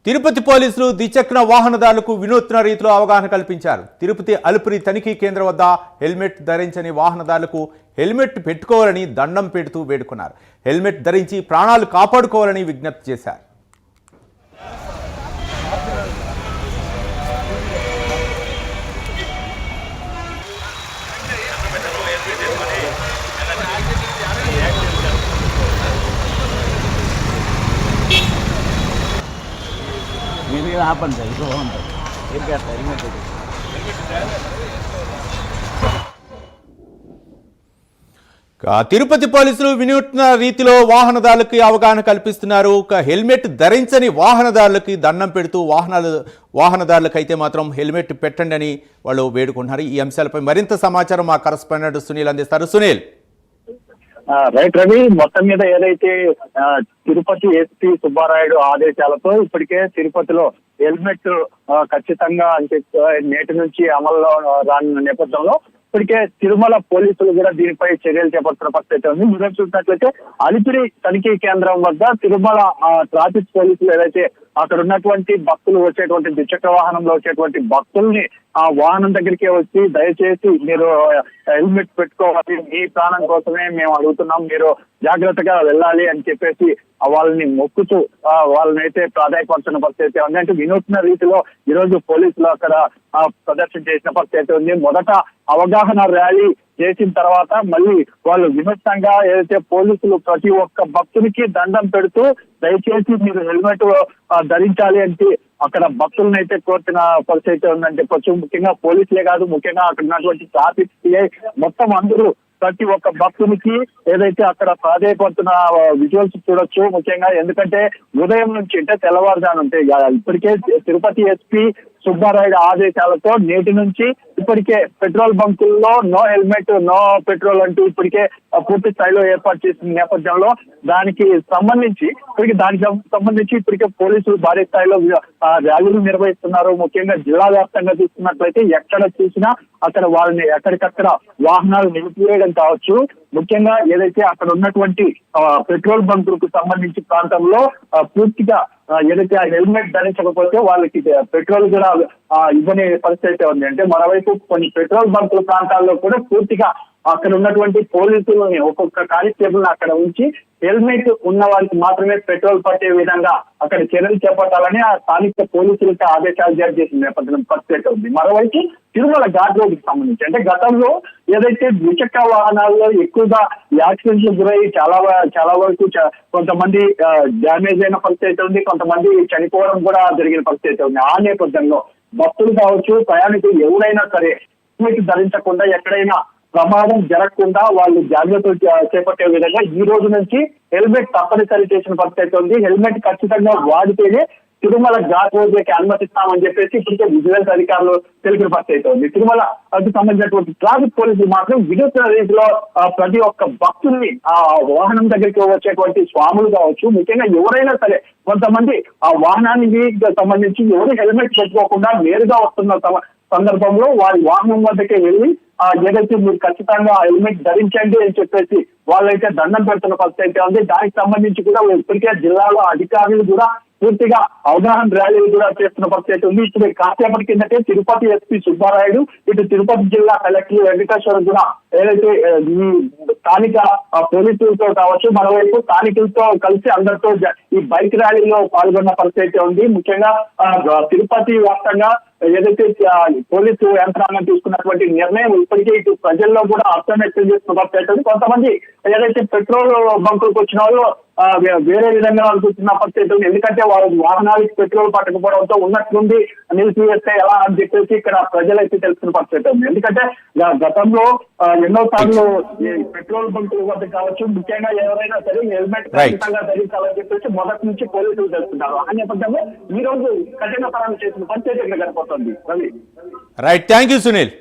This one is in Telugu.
తిరుపతి పోలీసులు ద్విచక్ర వాహనదారులకు వినూత్న రీతిలో అవగాహన కల్పించారు. తిరుపతి అలిపిరి తనిఖీ కేంద్రం వద్ద హెల్మెట్ ధరించని వాహనదారులకు హెల్మెట్ పెట్టుకోవాలని దండం పెడుతూ వేడుకున్నారు. హెల్మెట్ ధరించి ప్రాణాలు కాపాడుకోవాలని విజ్ఞప్తి చేశారు. తిరుపతి పోలీసులు వినూత్న రీతిలో వాహనదారులకు అవగాహన కల్పిస్తున్నారు. హెల్మెట్ ధరించని వాహనదారులకి దండం పెడుతూ వాహనదారులకు అయితే మాత్రం హెల్మెట్ పెట్టండి అని వాళ్ళు వేడుకుంటున్నారు. ఈ అంశాలపై మరింత సమాచారం మా కరెస్పాండెంట్ సునీల్ అందిస్తారు. సునీల్. రైట్ రవి, మొత్తం మీద ఏదైతే తిరుపతి ఎస్పీ సుబ్బారాయుడు ఆదేశాలతో ఇప్పటికే తిరుపతిలో హెల్మెట్ ఖచ్చితంగా అంటే నేటి నుంచి అమల్లో రానున్న నేపథ్యంలో ఇప్పటికే తిరుమల పోలీసులు కూడా దీనిపై చర్యలు చేపడుతున్న పరిస్థితి ఉంది. మీరు చూసినట్లయితే అలిపిరి తనిఖీ కేంద్రం వద్ద తిరుమల ట్రాఫిక్ పోలీసులు ఏదైతే అక్కడ ఉన్నటువంటి భక్తులు వచ్చేటువంటి ద్విచక్ర వాహనంలో వచ్చేటువంటి భక్తుల్ని ఆ వాహనం దగ్గరికి వచ్చి దయచేసి మీరు హెల్మెట్ పెట్టుకోవాలి, మీ ప్రాణం కోసమే మేము అడుగుతున్నాం, మీరు జాగ్రత్తగా వెళ్ళాలి అని చెప్పేసి వాళ్ళని మొక్కుతూ వాళ్ళని అయితే ప్రాధాన్యపడుతున్న పరిస్థితి ఉంది. అంటే వినూత్న రీతిలో ఈ రోజు పోలీసులు అక్కడ ప్రదర్శన చేసిన పరిస్థితి ఉంది. మొదట అవగాహన ర్యాలీ చేసిన తర్వాత మళ్ళీ వాళ్ళు వినూత్నంగా ఏదైతే పోలీసులు ప్రతి ఒక్క భక్తునికి దండం పెడుతూ దయచేసి మీరు హెల్మెట్ ధరించాలి అంటే అక్కడ భక్తులను అయితే కోరుతున్న పరిస్థితి ఉందని చెప్పొచ్చు. ముఖ్యంగా పోలీసులే కాదు, ముఖ్యంగా అక్కడ ఉన్నటువంటి ట్రాఫిక్ సిఐ మొత్తం అందరూ ప్రతి ఒక్క భక్తునికి ఏదైతే అక్కడ ప్రాధాన్యపడుతున్న విజువల్స్ చూడొచ్చు. ముఖ్యంగా ఎందుకంటే ఉదయం నుంచి అంటే తెల్లవారుజాను అంటే ఇప్పటికే తిరుపతి ఎస్పీ సుబ్బారాయుడు ఆదేశాలతో నేటి నుంచి ఇప్పటికే పెట్రోల్ బంకుల్లో నో హెల్మెట్ నో పెట్రోల్ అంటూ ఇప్పటికే పూర్తి స్థాయిలో ఏర్పాటు చేసిన నేపథ్యంలో దానికి సంబంధించి ఇప్పటికే పోలీసులు భారీ స్థాయిలో ర్యాలీలు నిర్వహిస్తున్నారు. ముఖ్యంగా జిల్లా వ్యాప్తంగా చూస్తున్నట్లయితే ఎక్కడ చూసినా అక్కడ వాళ్ళని ఎక్కడికక్కడ వాహనాలు నిలిపివేయడం కావచ్చు. ముఖ్యంగా ఏదైతే అక్కడ ఉన్నటువంటి పెట్రోల్ బంకులకు సంబంధించి ప్రాంతంలో పూర్తిగా ఏదైతే హెల్మెట్ ధరించకపోతే వాళ్ళకి పెట్రోల్ కూడా ఇవ్వని పరిస్థితి ఉంది. అంటే మరోవైపు కొన్ని పెట్రోల్ బంకుల ప్రాంతాల్లో కూడా పూర్తిగా అక్కడ ఉన్నటువంటి పోలీసులని ఒక్కొక్క కానిస్టేబుల్ అక్కడ ఉంచి హెల్మెట్ ఉన్న వారికి మాత్రమే పెట్రోల్ పట్టే విధంగా అక్కడ చర్యలు చేపట్టాలని ఆ స్థానిక పోలీసులకు ఆదేశాలు జారీ చేసిన నేపథ్యం పరిస్థితి ఉంది. మరోవైపు తిరుమల ఘాట్ రోడ్డుకి సంబంధించి అంటే గతంలో ఏదైతే ద్విచక్ర వాహనాల్లో ఎక్కువగా యాక్సిడెంట్లు గురై చాలా వరకు కొంతమంది డ్యామేజ్ అయిన పరిస్థితి ఉంది, కొంతమంది చనిపోవడం కూడా జరిగిన పరిస్థితి ఉంది. ఆ నేపథ్యంలో భక్తులు కావచ్చు, ప్రయాణికులు ఎవరైనా సరే హెల్మెట్ ధరించకుండా ఎక్కడైనా ప్రమాదం జరగకుండా వాళ్ళు జాగ్రత్తలు చేపట్టే విధంగా ఈ రోజు నుంచి హెల్మెట్ తప్పనిసరి చేసిన పరిస్థితి ఉంది. హెల్మెట్ ఖచ్చితంగా వాడితేనే తిరుమల ఘాట్ రోడ్డుకి అనుమతిస్తామని చెప్పేసి ఇప్పటికే విజిలెన్స్ అధికారులు తెలిపిన పరిస్థితి ఉంది. తిరుమలకు సంబంధించినటువంటి ట్రాఫిక్ పోలీసులు మాత్రం వినూత్న రీతిలో ప్రతి ఒక్క భక్తుల్ని ఆ వాహనం దగ్గరికి వచ్చేటువంటి స్వాములు కావచ్చు, ముఖ్యంగా ఎవరైనా సరే కొంతమంది ఆ వాహనానికి సంబంధించి ఎవరు హెల్మెట్ పెట్టుకోకుండా నేరుగా వస్తున్న సందర్భంలో వారి వాహనం వద్దకే వెళ్ళి ఏదైతే మీరు ఖచ్చితంగా హెల్మెట్ ధరించండి అని చెప్పేసి వాళ్ళైతే దండం పెడుతున్న పరిస్థితి ఉంది. దానికి సంబంధించి కూడా ఇప్పటికే జిల్లాలో అధికారులు కూడా పూర్తిగా అవగాహన ర్యాలీలు కూడా చేస్తున్న పరిస్థితి ఉంది. ఇప్పుడు కాసేపటి కిందటే తిరుపతి ఎస్పీ సుబ్బారాయుడు ఇటు తిరుపతి జిల్లా కలెక్టర్ వెంకటేశ్వర కూడా ఏదైతే ఈ స్థానిక పోలీసులతో కావచ్చు, మరోవైపు స్థానికులతో కలిసి అందరితో ఈ బైక్ ర్యాలీలో పాల్గొన్న పరిస్థితి ఉంది. ముఖ్యంగా తిరుపతి వ్యాప్తంగా ఏదైతే పోలీసు యంత్రాంగం తీసుకున్నటువంటి నిర్ణయం ఇప్పటికే ఇటు ప్రజల్లో కూడా అర్థం వ్యక్తం చేస్తున్న పరిస్థితి. కొంతమంది ఏదైతే పెట్రోల్ బంకులకు వచ్చిన వాళ్ళు వేరే విధంగా అనుకుంటున్న పరిస్థితి ఉంది. ఎందుకంటే వాళ్ళ వాహనాలకు పెట్రోల్ పట్టకపోవడంతో ఉన్నట్లుండి నిలిపివేస్తే ఎలా అని చెప్పేసి ఇక్కడ ప్రజలైతే తెలుసుకున్న పరిస్థితి ఉంది. ఎందుకంటే గతంలో ఎన్నో సార్లు పెట్రోల్ బంకుల వద్ద కావచ్చు, ముఖ్యంగా ఎవరైనా సరే హెల్మెట్ ఖచ్చితంగా ధరించాలని చెప్పేసి మొదటి నుంచి పోలీసులు తెలుస్తున్నారు. ఆ నేపథ్యంలో ఈ రోజు కఠిన పరాలు చేసిన పరిస్థితి ఇక్కడ కనపడుతుంది. Ravi. Right, thank you Sunil.